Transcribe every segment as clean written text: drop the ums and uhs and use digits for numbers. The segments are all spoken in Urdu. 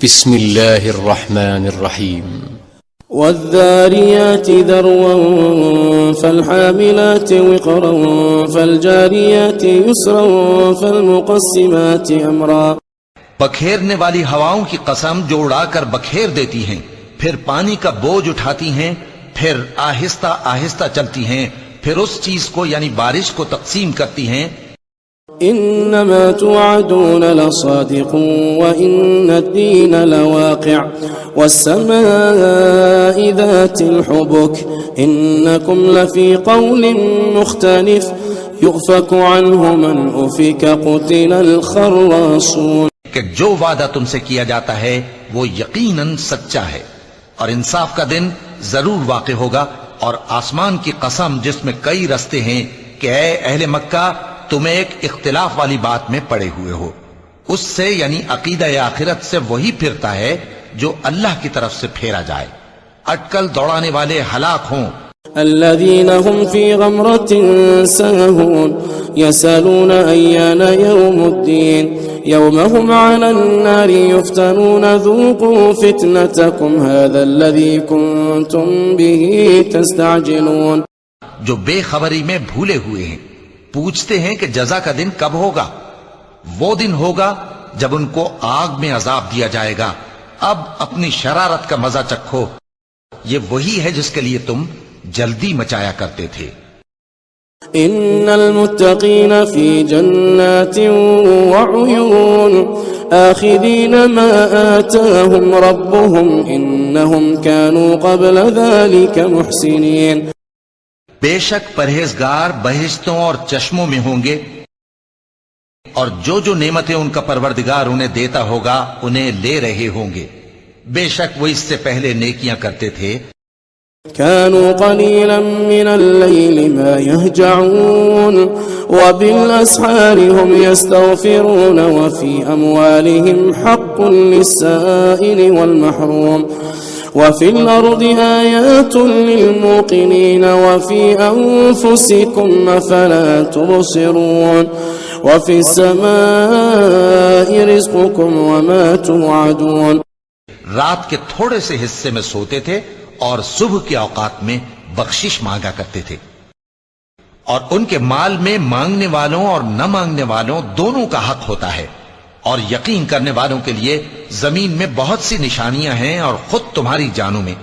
بسم الله الرحمن الرحيم والذاريات ذروا فالحاملات وقرا فالجاريات يسرا فالمقسمات امرا. بکھیرنے والی ہواؤں کی قسم جو اڑا کر بکھیر دیتی ہیں، پھر پانی کا بوجھ اٹھاتی ہیں، پھر آہستہ آہستہ چلتی ہیں، پھر اس چیز کو یعنی بارش کو تقسیم کرتی ہیں. انما توعدون لصادق وان الدين لواقع والسماء ذات الحبك انكم لفي قول مختلف يؤفك عنه من افك قتل الخراصون. کہ جو وعدہ تم سے کیا جاتا ہے وہ یقیناً سچا ہے، اور انصاف کا دن ضرور واقع ہوگا. اور آسمان کی قسم جس میں کئی رستے ہیں کہ اے اہل مکہ تم ایک اختلاف والی بات میں پڑے ہوئے ہو، اس سے یعنی عقیدہ آخرت سے وہی پھرتا ہے جو اللہ کی طرف سے پھیرا جائے. اٹکل دوڑانے والے ہلاک ہوں. الذين هم في غمرة ساهون يسألون أيان يوم الدين يوم هم على النار يفتنون ذوقوا فتنتكم هذا الذي كنتم به تستعجلون. جو بے خبری میں بھولے ہوئے ہیں پوچھتے ہیں کہ جزا کا دن کب ہوگا. وہ دن ہوگا جب ان کو آگ میں عذاب دیا جائے گا. اب اپنی شرارت کا مزہ چکھو، یہ وہی ہے جس کے لیے تم جلدی مچایا کرتے تھے. ان المتقین فی جنات وعیون آخذین ما آتاهم ربهم انهم كانوا قبل ذلك محسنین. بے شک پرہیزگار بہشتوں اور چشموں میں ہوں گے، اور جو جو نعمتیں ان کا پروردگار انہیں دیتا ہوگا انہیں لے رہے ہوں گے. بے شک وہ اس سے پہلے نیکیاں کرتے تھے. كانوا قليلا من الليل ما يهجعون وبالأسحار هم يستغفرون وفي أموالهم حق للسائل والمحروم وفي الأرض آيات للموقنين وفي أنفسكم أفلا تبصرون وفي السماء رزقكم وما توعدون. رات کے تھوڑے سے حصے میں سوتے تھے اور صبح کے اوقات میں بخشش مانگا کرتے تھے. اور ان کے مال میں مانگنے والوں اور نہ مانگنے والوں دونوں کا حق ہوتا ہے. اور یقین کرنے والوں کے لیے زمین میں بہت سی نشانیاں ہیں اور خود تمہاری جانوں میں.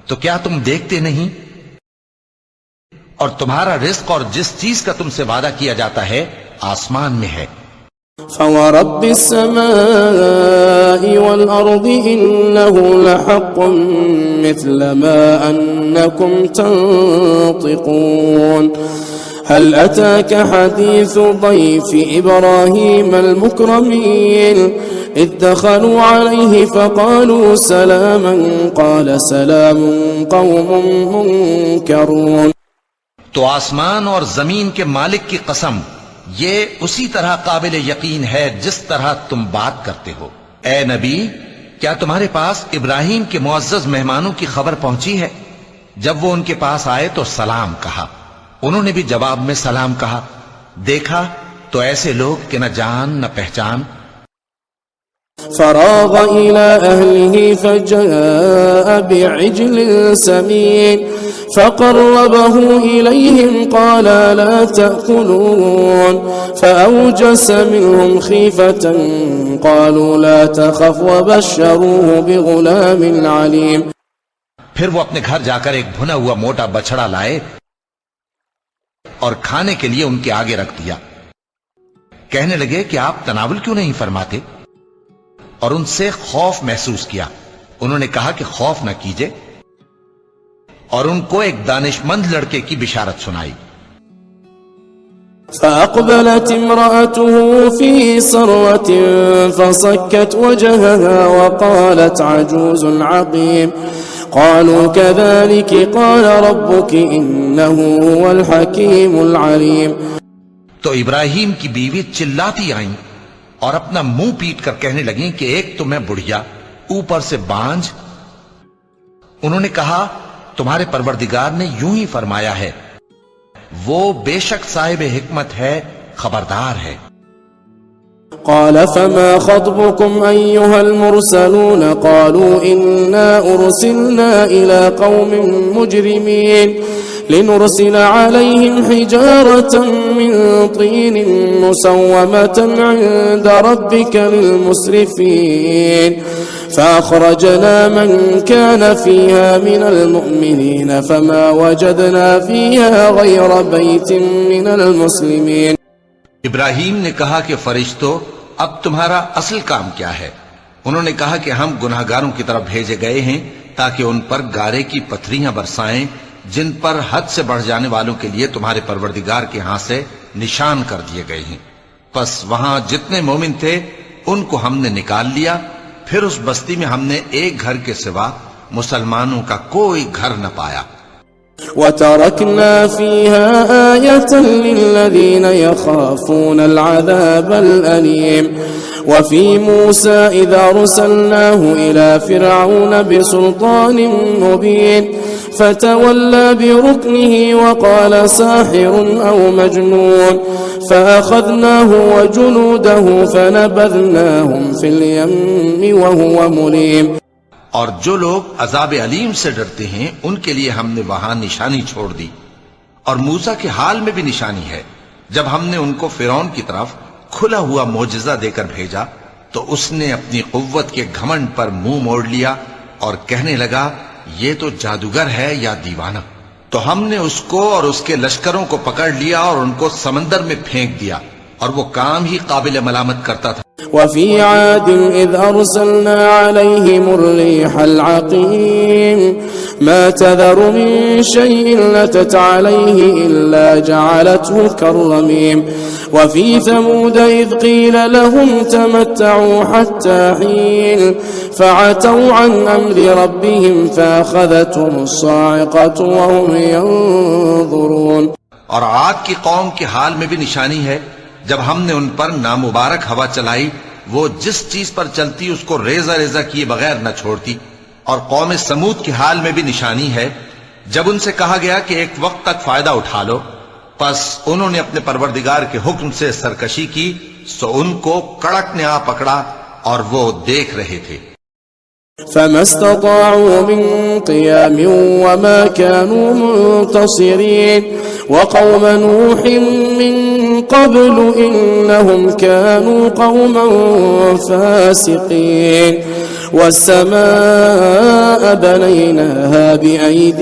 تو کیا تم دیکھتے نہیں؟ اور تمہارا رزق اور جس چیز کا تم سے وعدہ کیا جاتا ہے آسمان میں ہے. فورب السماء والأرض إنه لحق مثل ما أنكم تنطقون. هل أتاك حديث ضيف إبراهيم المكرمين إذ دخلوا عليه فقالوا سلاما قال سلام قوم منكرون. تو آسمان اور زمین کے مالک کی قسم یہ اسی طرح قابل یقین ہے جس طرح تم بات کرتے ہو. اے نبی کیا تمہارے پاس ابراہیم کے معزز مہمانوں کی خبر پہنچی ہے؟ جب وہ ان کے پاس آئے تو سلام کہا، انہوں نے بھی جواب میں سلام کہا. دیکھا تو ایسے لوگ کہ نہ جان نہ پہچان. فراغ إلى أهله فجاء بعجل سمين فقربه إليهم قال لا تأكلون فأوجس منهم خيفة قالوا لا تخف وبشروه بغلام عليم. پھر وہ اپنے گھر جا کر ایک بھنا ہوا موٹا بچڑا لائے اور کھانے کے لیے ان کے آگے رکھ دیا. کہنے لگے کہ آپ تناول کیوں نہیں فرماتے؟ اور ان سے خوف محسوس کیا. انہوں نے کہا کہ خوف نہ کیجئے، اور ان کو ایک دانش مند لڑکے کی بشارت سنائی. فأقبلت امرأته في صرة فصكت وجهها وقالت عجوز عقيم. قالوا كذلك قال ربك إنه هو الحكيم العليم. تو ابراہیم کی بیوی چلاتی آئیں اور اپنا منہ پیٹ کر کہنے لگیں کہ ایک تو میں بڑھیا اوپر سے بانجھ. انہوں نے کہا تمہارے پروردگار نے یوں ہی فرمایا ہے، وہ بے شک صاحب حکمت ہے، خبردار ہے. قال فما خطبكم أيها المرسلون قالوا إنا أرسلنا إلى قوم مجرمين لنرسل عليهم حجارة من طين مسومة عند ربك للمسرفين فأخرجنا من كان فيها من المؤمنين فما وجدنا فيها غير بيت من المسلمين. ابراہیم نے کہا کہ فرشتوں اب تمہارا اصل کام کیا ہے؟ انہوں نے کہا کہ ہم گناہگاروں کی طرف بھیجے گئے ہیں تاکہ ان پر گارے کی پتھریاں برسائیں جن پر حد سے بڑھ جانے والوں کے لیے تمہارے پروردگار کے ہاں سے نشان کر دیے گئے ہیں. پس وہاں جتنے مومن تھے ان کو ہم نے نکال لیا، پھر اس بستی میں ہم نے ایک گھر کے سوا مسلمانوں کا کوئی گھر نہ پایا. وتركنا فيها آية للذين يخافون العذاب الأليم وفي موسى إذا أرسلناه إلى فرعون بسلطان مبين فتولى بركنه وقال ساحر أو مجنون فأخذناه وجنوده فنبذناهم في اليم وهو مليم. اور جو لوگ عذاب علیم سے ڈرتے ہیں ان کے لیے ہم نے وہاں نشانی چھوڑ دی، اور موسیٰ کے حال میں بھی نشانی ہے. جب ہم نے ان کو فرعون کی طرف کھلا ہوا معجزہ دے کر بھیجا تو اس نے اپنی قوت کے گھمنڈ پر منہ موڑ لیا اور کہنے لگا یہ تو جادوگر ہے یا دیوانہ. تو ہم نے اس کو اور اس کے لشکروں کو پکڑ لیا اور ان کو سمندر میں پھینک دیا، اور وہ کام ہی قابل ملامت کرتا تھا. وفي عاد إذ أرسلنا عليهم الريح العقيم ما تذر من شيء أتت عليه إلا جعلته كالرميم. وفي ثمود إذ قيل لهم تمتعوا حتى حين فعتوا عن أمر ربهم فأخذتهم الصاعقة وهم ينظرون. اور عاد کی قوم کے حال میں بھی نشانی ہے. جب ہم نے ان پر نامبارک ہوا چلائی وہ جس چیز پر چلتی اس کو ریزہ ریزہ کیے بغیر نہ چھوڑتی. اور قوم سمود کے حال میں بھی نشانی ہے. جب ان سے کہا گیا کہ ایک وقت تک فائدہ اٹھا لو، پس انہوں نے اپنے پروردگار کے حکم سے سرکشی کی سو ان کو کڑک نے آ پکڑا اور وہ دیکھ رہے تھے. فما استطاعوا من قيام وما كانوا منتصرين وقوم نوح من قبل إنهم كانوا قوما فاسقين والسماء بنيناها بأيد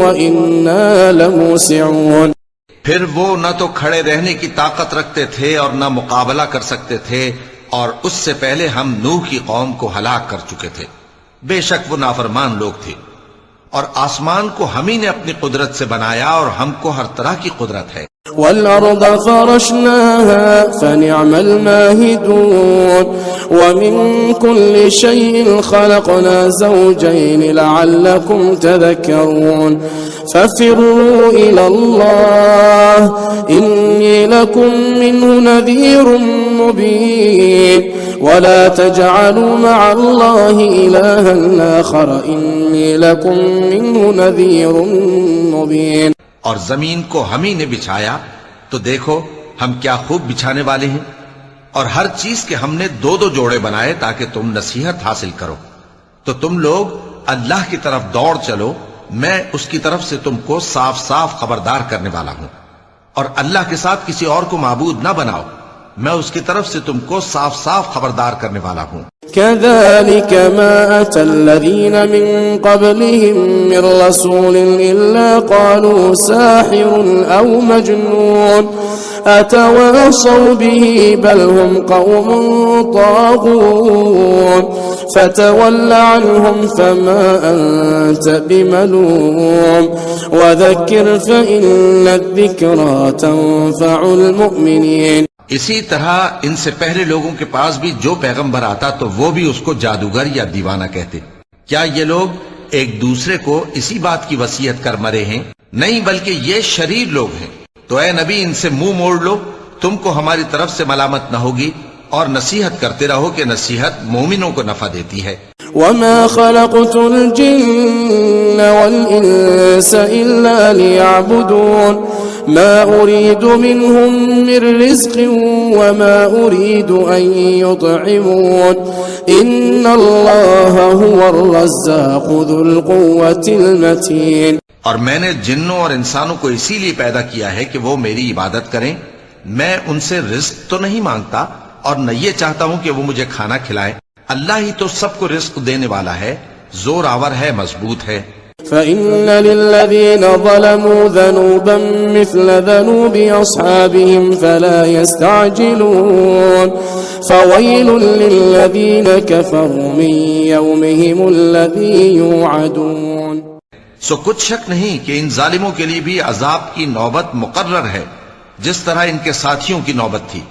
وإنا لموسعون. پھر وہ نہ تو کھڑے رہنے کی طاقت رکھتے تھے اور نہ مقابلہ کر سکتے تھے، اور اس سے پہلے ہم نوح کی قوم کو ہلاک کر چکے تھے. بے شک وہ نافرمان لوگ تھے. اور آسمان کو ہم ہی نے اپنی قدرت سے بنایا اور ہم کو ہر طرح کی قدرت ہے. والأرض فرشناها فنعم الماهدون ومن كل شيء خلقنا زوجين لعلكم تذكرون. ففروا إلى الله إني لكم منه نذير مبين ولا تجعلوا مع الله إلها آخر إني لكم منه نذير مبين. اور زمین کو ہم ہی نے بچھایا تو دیکھو ہم کیا خوب بچھانے والے ہیں. اور ہر چیز کے ہم نے دو دو جوڑے بنائے تاکہ تم نصیحت حاصل کرو. تو تم لوگ اللہ کی طرف دوڑ چلو، میں اس کی طرف سے تم کو صاف صاف خبردار کرنے والا ہوں. اور اللہ کے ساتھ کسی اور کو معبود نہ بناؤ، میں اس کی طرف سے تم کو صاف صاف خبردار کرنے والا ہوں. كذلك ما أتى الذين من قبلهم من رسول إلا قالوا ساحر أو مجنون أتواصوا به بل هم قوم طاغون. فتول عنهم فما أنت بملوم وذكر فإن الذكرى تنفع المؤمنين. اسی طرح ان سے پہلے لوگوں کے پاس بھی جو پیغمبر آتا تو وہ بھی اس کو جادوگر یا دیوانہ کہتے. کیا یہ لوگ ایک دوسرے کو اسی بات کی وصیت کر مرے ہیں؟ نہیں، بلکہ یہ شریر لوگ ہیں. تو اے نبی ان سے منہ موڑ لو، تم کو ہماری طرف سے ملامت نہ ہوگی، اور نصیحت کرتے رہو کہ نصیحت مومنوں کو نفع دیتی ہے. وما خلقت الجن والإنس إلا ليعبدون ما أريد منهم من رزق وما أريد أن يطعمون إن الله هو الرزاق ذو القوة المتين. اور میں نے جنوں اور انسانوں کو اسی لیے پیدا کیا ہے کہ وہ میری عبادت کریں. میں ان سے رزق تو نہیں مانگتا اور نہ یہ چاہتا ہوں کہ وہ مجھے کھانا کھلائیں. اللہ ہی تو سب کو رزق دینے والا ہے، زور آور ہے، مضبوط ہے. فإن للذين ظلموا ذنوبا مثل ذنوب أصحابهم فلا يستعجلون فويل للذين كفروا من يومهم الذي يوعدون. سو کچھ شک نہیں کہ ان ظالموں کے لیے بھی عذاب کی نوبت مقرر ہے جس طرح ان کے ساتھیوں کی نوبت تھی.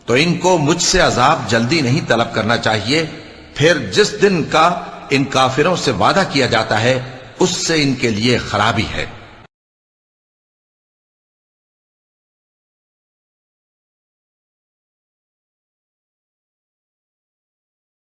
تو ان کو مجھ سے عذاب جلدی نہیں طلب کرنا چاہیے. پھر جس دن کا ان کافروں سے وعدہ کیا جاتا ہے اس سے ان کے لیے خرابی ہے.